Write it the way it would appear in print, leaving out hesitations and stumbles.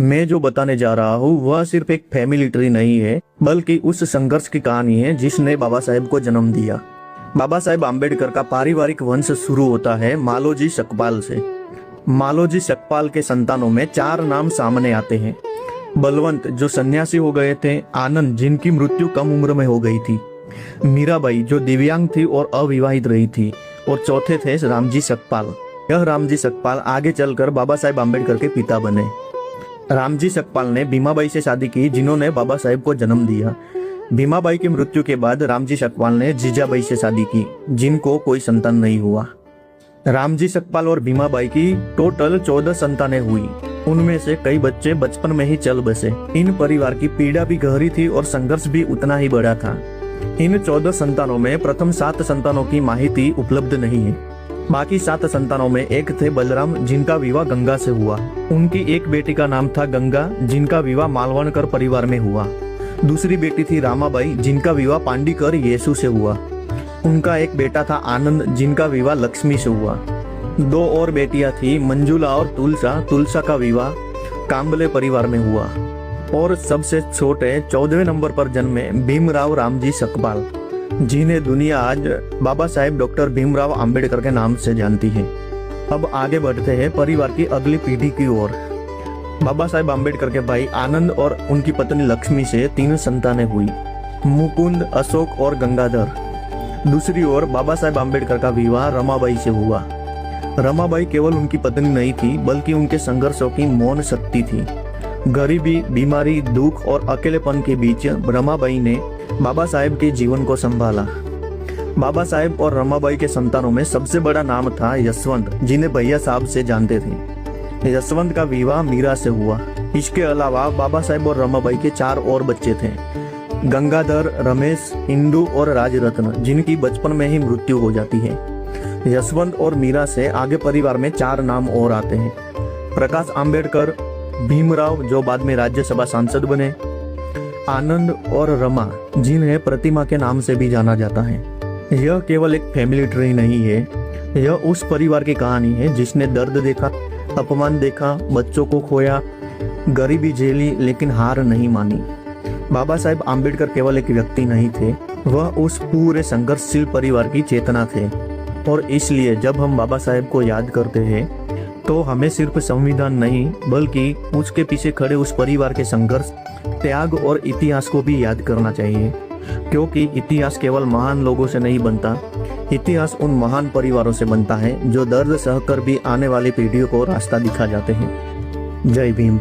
मैं जो बताने जा रहा हूँ वह सिर्फ एक फैमिली ट्री नहीं है, बल्कि उस संघर्ष की कहानी है जिसने बाबा साहेब को जन्म दिया। बाबा साहेब आम्बेडकर का पारिवारिक वंश शुरू होता है मालोजी सकपाल से। मालोजी सकपाल के संतानों में 4 नाम सामने आते हैं। बलवंत जो सन्यासी हो गए थे, आनंद जिनकी मृत्यु कम उम्र में हो गई थी, मीराबाई जो दिव्यांग थी और अविवाहित रही थी, और चौथे थे रामजी सकपाल। यह रामजी सकपाल आगे चलकर बाबा साहेब आम्बेडकर के पिता बने। रामजी सकपाल ने भीमाबाई से शादी की, जिन्होंने बाबा साहेब को जन्म दिया। भीमाबाई की मृत्यु के बाद रामजी सकपाल ने जीजाबाई से शादी की, जिनको कोई संतान नहीं हुआ। रामजी सकपाल और भीमाबाई की टोटल 14 संतानें हुई। उनमें से कई बच्चे बचपन में ही चल बसे। इन परिवार की पीड़ा भी गहरी थी और संघर्ष भी उतना ही बड़ा था। इन 14 संतानों में प्रथम 7 संतानों की माहिती उपलब्ध नहीं है। बाकी 7 संतानों में एक थे बलराम, जिनका विवाह गंगा से हुआ। उनकी एक बेटी का नाम था गंगा, जिनका विवाह मालवणकर परिवार में हुआ। दूसरी बेटी थी रामाबाई, जिनका विवाह पांडिकर येसु से हुआ। उनका एक बेटा था आनंद, जिनका विवाह लक्ष्मी से हुआ। 2 और बेटियां थी मंजुला और तुलसा। तुलसा का विवाह कांबले परिवार में हुआ। और सबसे छोटे 14वें नंबर पर जन्मे भीमराव रामजी सकपाल, जिन्हें दुनिया आज बाबा साहेब डॉक्टर भीमराव अंबेडकर के नाम से जानती है। अब आगे बढ़ते हैं परिवार की अगली पीढ़ी की ओर। बाबा साहेब आम्बेडकर के भाई आनंद और उनकी पत्नी लक्ष्मी से 3 संतानें हुई, मुकुंद, अशोक और गंगाधर। दूसरी ओर बाबा साहेब आम्बेडकर का विवाह रमाबाई से हुआ। रमाबाई केवल उनकी पत्नी नहीं थी, बल्कि उनके संघर्षों की मौन शक्ति थी। गरीबी, बीमारी, दुख और अकेलेपन के बीच रमाबाई ने बाबा साहेब के जीवन को संभाला। बाबा साहेब और रमाबाई के संतानों में सबसे बड़ा नाम था यशवंत, जिन्हें भैया साहब से जानते थे। यशवंत का विवाह मीरा से हुआ। इसके अलावा बाबा साहेब और रमाबाई के 4 और बच्चे थे, गंगाधर, रमेश, इंदू और राजरत्न, जिनकी बचपन में ही मृत्यु हो जाती है। यशवंत और मीरा से आगे परिवार में 4 नाम और आते हैं, प्रकाश आम्बेडकर, भीमराव जो बाद में राज्यसभा सांसद बने, आनंद और रमा, जिन्हें प्रतिमा के नाम से भी जाना जाता है। यह केवल एक फैमिली ट्री नहीं है, यह उस परिवार की कहानी है जिसने दर्द देखा, अपमान देखा, बच्चों को खोया, गरीबी झेली, लेकिन हार नहीं मानी। बाबा साहेब आम्बेडकर केवल एक व्यक्ति नहीं थे, वह उस पूरे संघर्षशील परिवार की चेतना थे। और इसलिए जब हम बाबा साहेब को याद करते हैं तो हमें सिर्फ संविधान नहीं, बल्कि उसके पीछे खड़े उस परिवार के संघर्ष, त्याग और इतिहास को भी याद करना चाहिए। क्योंकि इतिहास केवल महान लोगों से नहीं बनता, इतिहास उन महान परिवारों से बनता है जो दर्द सहकर भी आने वाली पीढ़ियों को रास्ता दिखा जाते हैं। जय भीम।